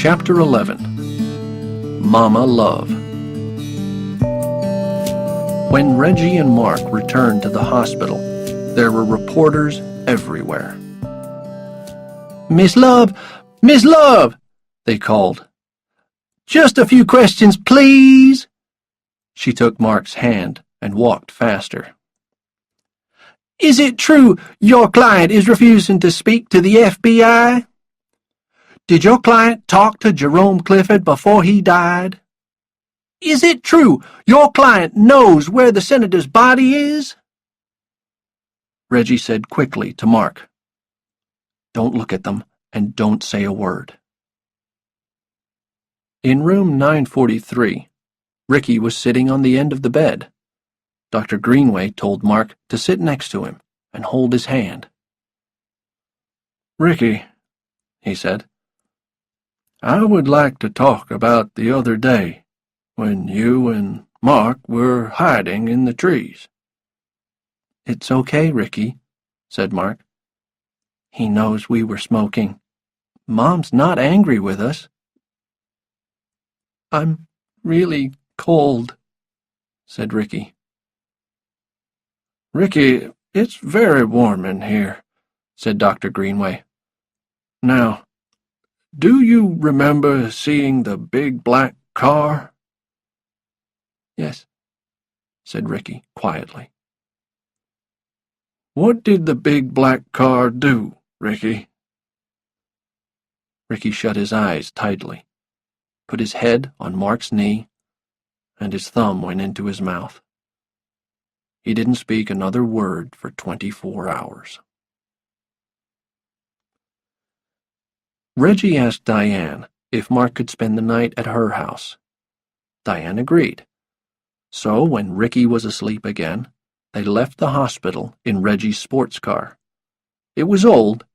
Chapter 11. Mama Love. When Reggie and Mark returned to the hospital, there were reporters everywhere. "Miss Love! Miss Love!" they called. "Just a few questions, please." She took Mark's hand and walked faster. "Is it true your client is refusing to speak to the FBI? Did your client talk to Jerome Clifford before he died? Is it true your client knows where the senator's body is?" Reggie said quickly to Mark, "Don't look at them and don't say a word." In room 943, Ricky was sitting on the end of the bed. Dr. Greenway told Mark to sit next to him and hold his hand. "Ricky," he said, "I would like to talk about the other day when you and Mark were hiding in the trees." "It's okay, Ricky," said Mark. "He knows we were smoking. Mom's not angry with us." "I'm really cold," said Ricky. "Ricky, it's very warm in here," said Dr. Greenway. "Now, do you remember seeing the big black car?" "Yes," said Ricky quietly. "What did the big black car do, Ricky?" Ricky shut his eyes tightly, put his head on Mark's knee, and his thumb went into his mouth. He didn't speak another word for 24 hours. Reggie asked Diane if Mark could spend the night at her house. Diane agreed. So when Ricky was asleep again, they left the hospital in Reggie's sports car. It was old,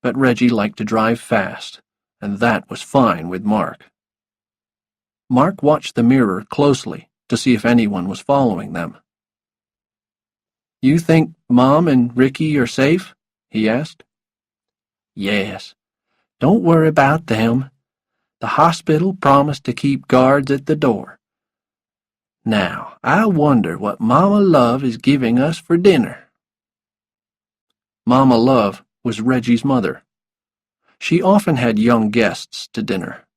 but Reggie liked to drive fast, and that was fine with Mark. Mark watched the mirror closely to see if anyone was following them. "You think Mom and Ricky are safe?" he asked. "Yes. Don't worry about them. The hospital promised to keep guards at the door. Now, I wonder what Mama Love is giving us for dinner." Mama Love was Reggie's mother. She often had young guests to dinner.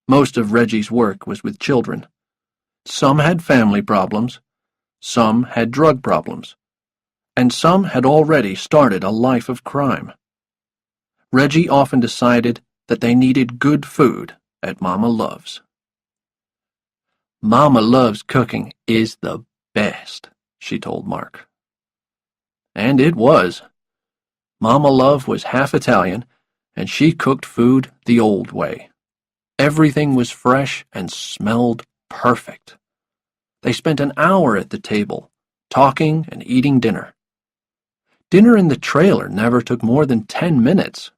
Most of Reggie's work was with children. Some had family problems, some had drug problems, and some had already started a life of crime. Reggie often decided that they needed good food at Mama Love's. "Mama Love's cooking is the best," she told Mark. And it was. Mama Love was half Italian, and she cooked food the old way. Everything was fresh and smelled perfect. They spent an hour at the table, talking and eating dinner. Dinner in the trailer never took more than 10 minutes.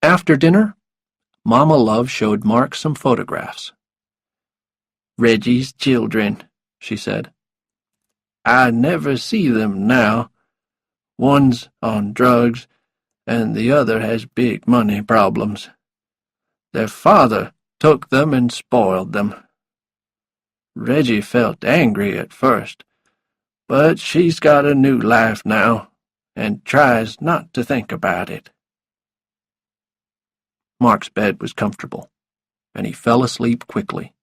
After dinner, Mama Love showed Mark some photographs. "Reggie's children," she said. "I never see them now. One's on drugs, and the other has big money problems. Their father took them and spoiled them. Reggie felt angry at first, but she's got a new life now, and tries not to think about it." Mark's bed was comfortable, and he fell asleep quickly.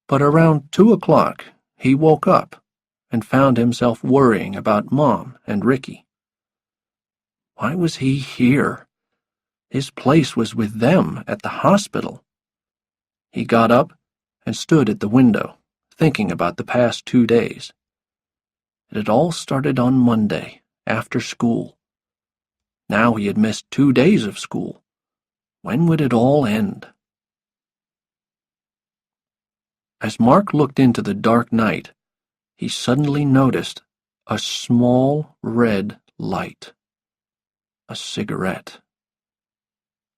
But around 2 o'clock, he woke up and found himself worrying about Mom and Ricky. Why was he here? His place was with them at the hospital. He got up and stood at the window, thinking about the past 2 days. It had all started on Monday, after school. Now he had missed 2 days of school. When would it all end? As Mark looked into the dark night, he suddenly noticed a small red light. A cigarette.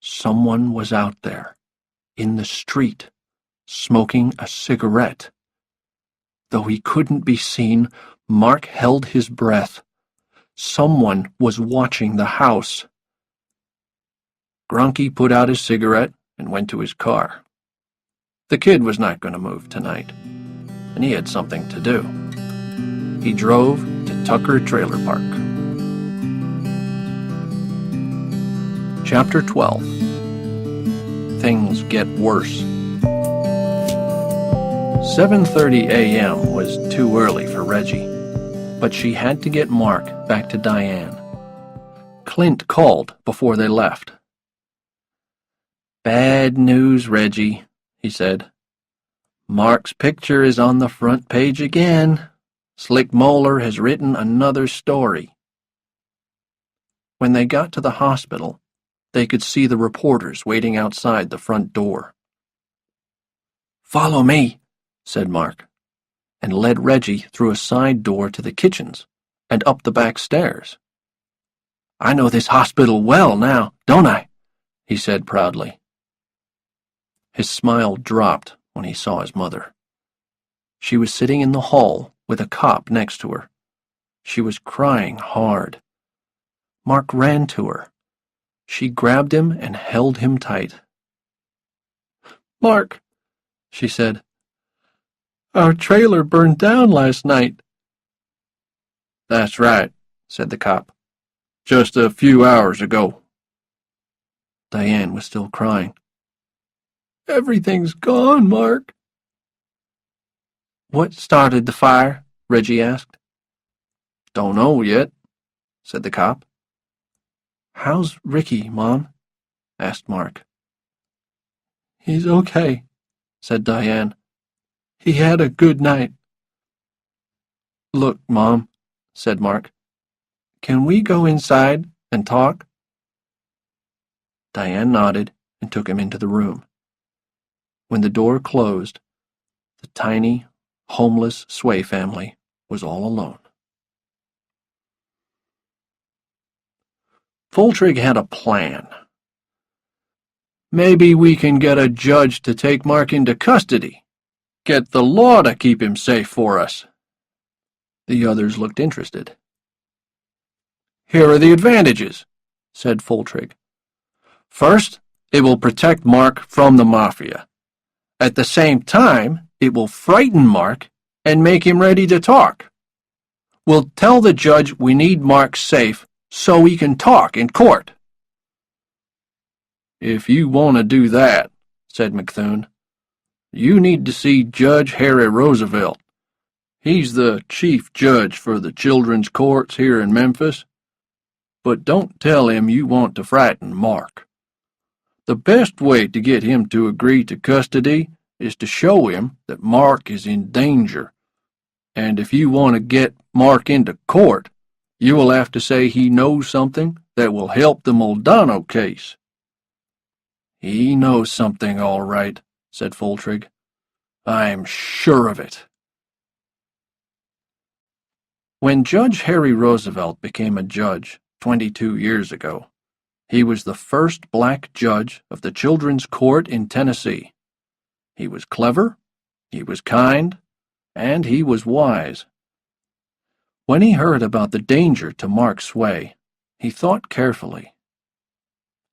Someone was out there, in the street, smoking a cigarette. Though he couldn't be seen, Mark held his breath. Someone was watching the house. Gronky put out his cigarette and went to his car. The kid was not going to move tonight, and he had something to do. He drove to Tucker Trailer Park. Chapter 12. Things Get Worse. 7:30 a.m. was too early for Reggie, but she had to get Mark back to Diane. Clint called before they left. "Bad news, Reggie," he said. "Mark's picture is on the front page again. Slick Moeller has written another story." When they got to the hospital, they could see the reporters waiting outside the front door. "Follow me," said Mark, and led Reggie through a side door to the kitchens and up the back stairs. "I know this hospital well now, don't I?" he said proudly. His smile dropped when he saw his mother. She was sitting in the hall with a cop next to her. She was crying hard. Mark ran to her. She grabbed him and held him tight. "Mark," she said, "our trailer burned down last night." "That's right," said the cop. "Just a few hours ago." Diane was still crying. "Everything's gone, Mark." "What started the fire?" Reggie asked. "Don't know yet," said the cop. "How's Ricky, Mom?" asked Mark. "He's okay," said Diane. "He had a good night." "Look, Mom," said Mark, "can we go inside and talk?" Diane nodded and took him into the room. When the door closed, the tiny, homeless Sway family was all alone. Foltrig had a plan. "Maybe we can get a judge to take Mark into custody. Get the law to keep him safe for us." The others looked interested. "Here are the advantages," said Foltrig. "First, it will protect Mark from the Mafia. At the same time, it will frighten Mark and make him ready to talk. We'll tell the judge we need Mark safe so he can talk in court." "If you want to do that," said McThune, "you need to see Judge Harry Roosevelt. He's the chief judge for the children's courts here in Memphis. But don't tell him you want to frighten Mark. The best way to get him to agree to custody is to show him that Mark is in danger. And if you want to get Mark into court, you will have to say he knows something that will help the Moldano case." "He knows something, all right," said Foltrig. "I'm sure of it." When Judge Harry Roosevelt became a judge 22 years ago, he was the first black judge of the Children's Court in Tennessee. He was clever, he was kind, and he was wise. When he heard about the danger to Mark Sway, he thought carefully.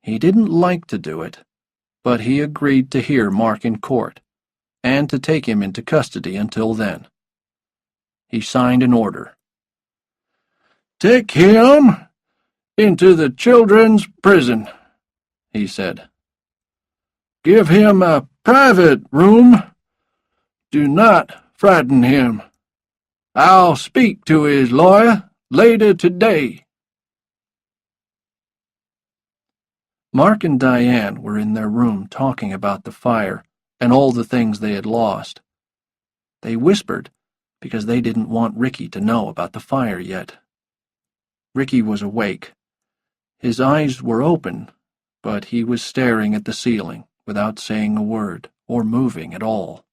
He didn't like to do it, but he agreed to hear Mark in court and to take him into custody until then. He signed an order. "Take him into the children's prison," he said. "Give him a private room. Do not frighten him. I'll speak to his lawyer later today." Mark and Diane were in their room talking about the fire and all the things they had lost. They whispered because they didn't want Ricky to know about the fire yet. Ricky was awake. His eyes were open, but he was staring at the ceiling without saying a word or moving at all.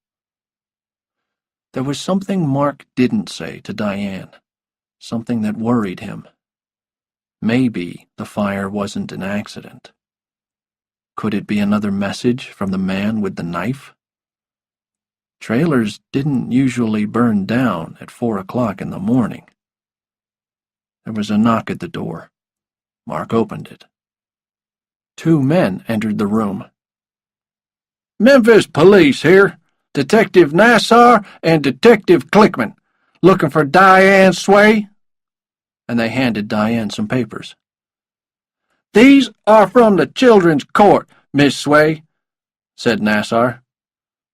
There was something Mark didn't say to Diane, something that worried him. Maybe the fire wasn't an accident. Could it be another message from the man with the knife? Trailers didn't usually burn down at 4 o'clock in the morning. There was a knock at the door. Mark opened it. 2 men entered the room. Memphis Police here. Detective Nassar and Detective Clickman. Looking for Diane Sway?" And they handed Diane some papers. "These are from the Children's Court, Miss Sway," said Nassar.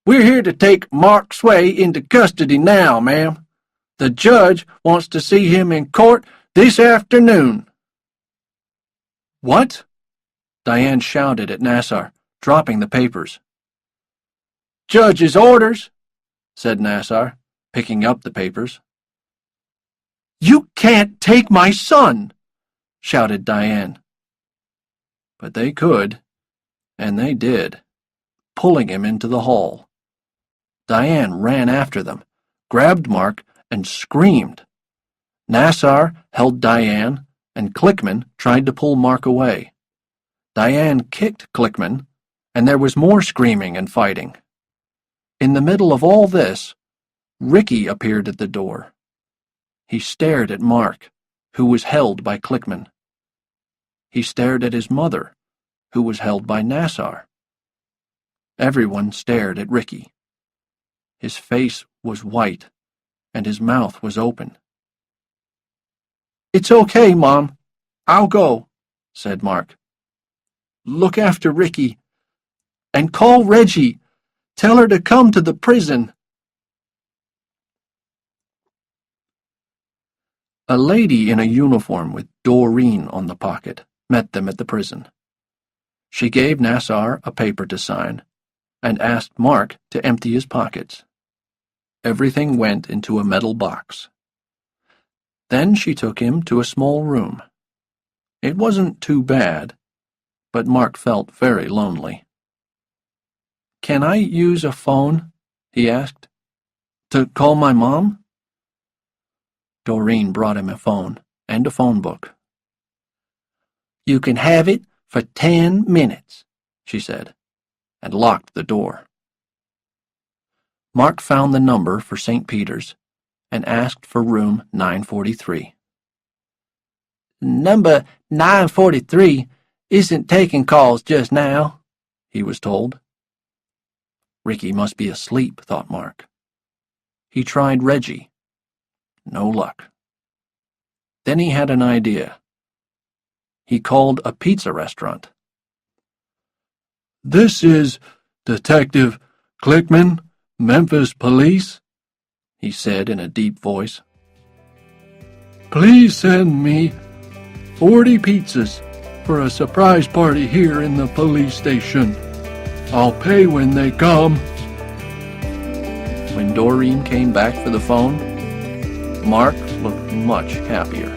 "We're here to take Mark Sway into custody now, ma'am. The judge wants to see him in court this afternoon." "What?" Diane shouted at Nassar, dropping the papers. "Judge's orders," said Nassar, picking up the papers. "You can't take my son!" shouted Diane. But they could, and they did, pulling him into the hall. Diane ran after them, grabbed Mark, and screamed. Nassar held Diane, and Clickman tried to pull Mark away. Diane kicked Clickman, and there was more screaming and fighting. In the middle of all this, Ricky appeared at the door. He stared at Mark, who was held by Clickman. He stared at his mother, who was held by Nassar. Everyone stared at Ricky. His face was white, and his mouth was open. "It's okay, Mom. I'll go," said Mark. "Look after Ricky. And call Reggie. Tell her to come to the prison." A lady in a uniform with Doreen on the pocket met them at the prison. She gave Nassar a paper to sign and asked Mark to empty his pockets. Everything went into a metal box. Then she took him to a small room. It wasn't too bad, but Mark felt very lonely. "Can I use a phone?" he asked. "To call my mom?" Doreen brought him a phone and a phone book. "You can have it for 10 minutes, she said, and locked the door. Mark found the number for St. Peter's and asked for room 943. "Number 943 isn't taking calls just now," he was told. Ricky must be asleep, thought Mark. He tried Reggie. No luck. Then he had an idea. He called a pizza restaurant. "This is Detective Clickman, Memphis Police," he said in a deep voice. "Please send me 40 pizzas for a surprise party here in the police station. I'll pay when they come." When Doreen came back for the phone, Mark looked much happier.